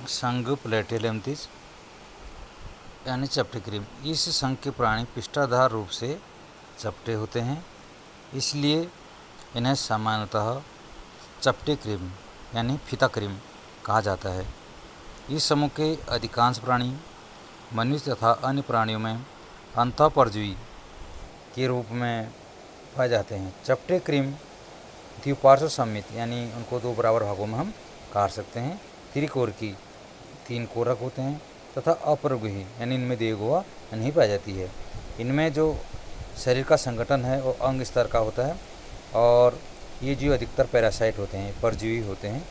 संघ प्लेटिहेल्मिंथेस यानी चपटे क्रीम। इस संघ के प्राणी पिष्टाधार रूप से चपटे होते हैं, इसलिए इन्हें सामान्यतः चपटे क्रीम यानी फीता क्रीम कहा जाता है। इस समूह के अधिकांश प्राणी मनुष्य तथा अन्य प्राणियों में अंतःपरजीवी के रूप में पाए जाते हैं। चपटे क्रीम द्विपार्श्व सममित यानी उनको दो बराबर भागों में हम काट सकते हैं। त्रिकोरकी 3 कोरक होते हैं तथा अपरगुही यानी इनमें देहगुहा नहीं पाई जाती है। इनमें जो शरीर का संगठन है वो अंग स्तर का होता है और ये जीव अधिकतर पैरासाइट होते हैं, परजीवी होते हैं,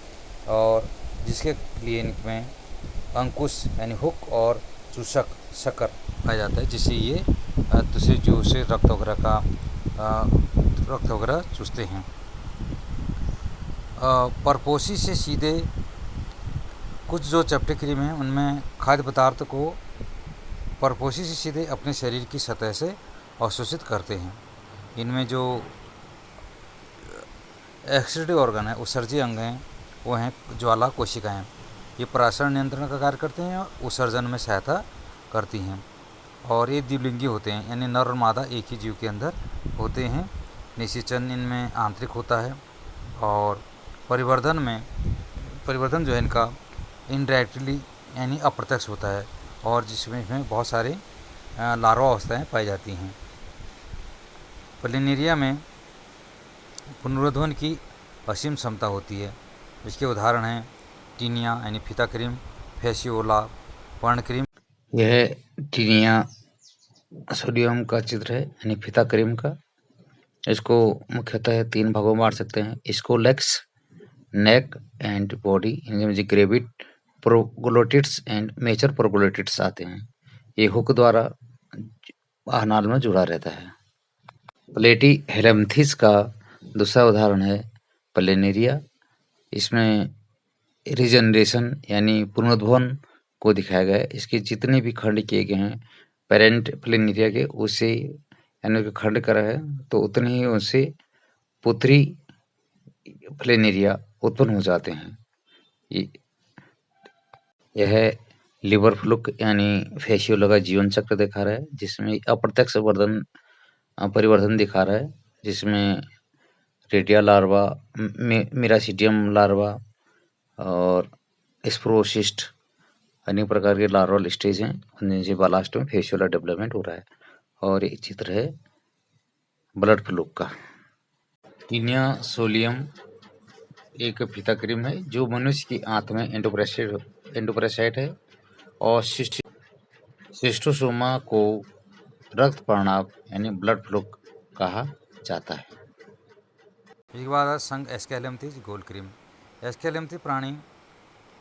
और जिसके लिए इनमें अंकुश यानी हुक और चूसक शक्कर पाया जाता है, जिससे ये दूसरे जीवों से रक्त वगैरह चूसते हैं। परपोषी से सीधे कुछ जो चपटे क्रीम हैं उनमें खाद्य पदार्थ को परपोषी से सीधे अपने शरीर की सतह से अवशोषित करते हैं। इनमें जो एक्सक्रीटरी ऑर्गन है, उत्सर्जी अंग हैं, वो हैं ज्वाला कोशिकाएं। ये पराशरण नियंत्रण का कार्य करते हैं और उत्सर्जन में सहायता करती हैं। और ये द्विलिंगी होते हैं यानी नर और मादा एक ही जीव के अंदर होते हैं। निषेचन इनमें आंतरिक होता है और परिवर्धन जो है इनका इनडायरेक्टली यानी अप्रत्यक्ष होता है, और जिसमें बहुत सारे लार्वा अवस्थाएँ पाई जाती हैं। प्लेनेरिया में पुनरुत्थान की असीम क्षमता होती है। इसके उदाहरण हैं टीनिया यानी फीता क्रीम, फैसियोला पर्ण क्रीम। यह टीनिया सोडियम का चित्र है यानी फीता क्रीम का। इसको मुख्यतः 3 भागों में बांट सकते हैं। इसको लेग्स, नेक एंड बॉडी, इनमें gravid, proglottids and major proglottids आते हैं। ये हुक द्वारा आहारनाल में जुड़ा रहता है। प्लेटिहेल्मिंथेस का दूसरा उदाहरण है प्लेनेरिया। इसमें रीजनरेशन यानी पुनरुद्भवन को दिखाया गया है। इसके जितने भी खंड किए गए हैं पेरेंट प्लेनेरिया के, उसे यानी खंड करा है तो उतने ही उनसे पुत्री प्लेनेरिया उत्पन्न हो जाते हैं। यह लिवर फ्लूक यानी फेशियोला का जीवन चक्र दिखा रहा है, जिसमें अप्रत्यक्ष परिवर्धन दिखा रहा है, जिसमें रेडिया लार्वा, मिरासीडियम लार्वा और स्प्रोसिस्ट अनेक प्रकार के लार्वल स्टेज हैं, जिनसे लास्ट में फेशियोला डेवलपमेंट हो रहा है। और ये चित्र है ब्लड फ्लूक का। टीनिया सोलियम एक फीता क्रीम है जो मनुष्य की आंत में एंडोपैरासाइट है और शिस्टोसोमा को रक्त प्रणाव यानी ब्लड फ्लूक कहा जाता है। इसके बाद है संघ एस्केलेम्थिस गोल क्रीम। एस्केलेम्थिस प्राणी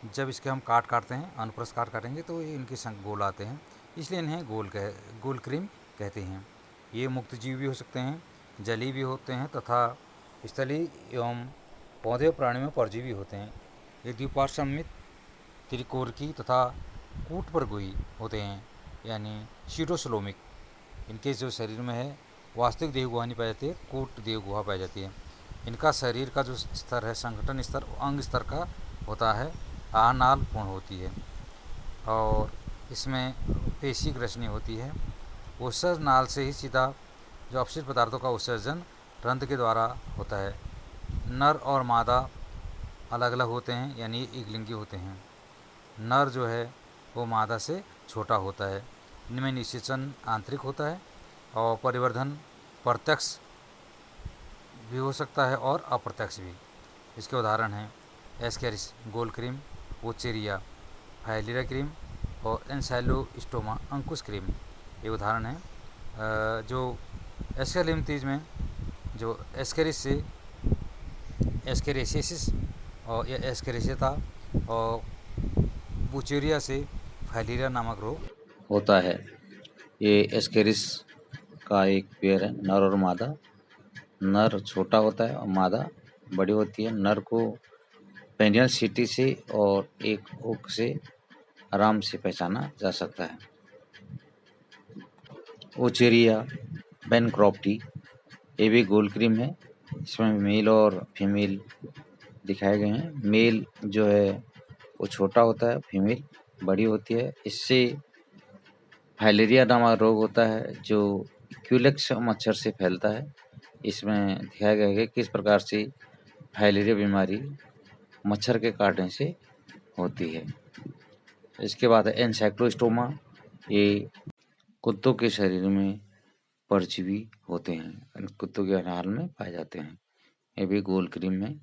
जब इसके हम काटते हैं, अनुप्रस्थ काटेंगे तो ये इनके संग गोल आते हैं, इसलिए इन्हें गोल क्रीम कहते हैं। ये मुक्त जीव भी हो सकते हैं, जलीय भी होते हैं तथा स्थलीय एवं पौधे प्राणी में परजीवी होते हैं। ये द्विपार्श्व सममित, त्रिकोरकी तथा कूटप्रगोही होते हैं यानी सीटोस्लोमिक। इनके जो शरीर में है वास्तविक देह गुहा नहीं पाई जाती है, कूट देह गुहा पाई जाती है। इनका शरीर का जो स्तर है, संगठन स्तर अंग स्तर का होता है, आहारनाल पूर्ण होती है और इसमें पेशी ग्रसनी होती है। उत्सर्जन नाल से ही सीधा जो अपशिष्ट पदार्थों का उत्सर्जन रंध्र के द्वारा होता है। नर और मादा अलग अलग होते हैं यानी एकलिंगी होते हैं। नर जो है वो मादा से छोटा होता है। इनमें निषेचन आंतरिक होता है और परिवर्धन प्रत्यक्ष भी हो सकता है और अप्रत्यक्ष भी। इसके उदाहरण हैं एस्केरिस गोल क्रीम, ओचेरिया फाइलिरा क्रीम और एंसाइलोस्टोमा अंकुश क्रीम। ये उदाहरण हैं। जो एस्केलेम्थिस में जो एस्केरिस से एस्केरेसिस और या एस्केरेसिया और बुचेरिया से फाइलिरा नामक रोग होता है। ये एस्केरिस का एक पेयर है, नर और मादा। नर छोटा होता है और मादा बड़ी होती है। नर को पेनियल सिटी से और एक हुक से आराम से पहचाना जा सकता है। ओचेरिया बैनक्रॉफ्टी ये भी गोल क्रीम है। इसमें मेल और फीमेल दिखाए गए हैं। मेल जो है वो छोटा होता है, फीमेल बड़ी होती है। इससे फाइलेरिया नामक रोग होता है जो क्यूलेक्स मच्छर से फैलता है। इसमें दिखाया गया है कि किस प्रकार से फाइलेरिया बीमारी मच्छर के काटने से होती है। इसके बाद है एन्सेक्टोस्टोमा। ये कुत्तों के शरीर में परजीवी होते हैं, कुत्तों के आहार में पाए जाते हैं। ये भी गोल क्रीम में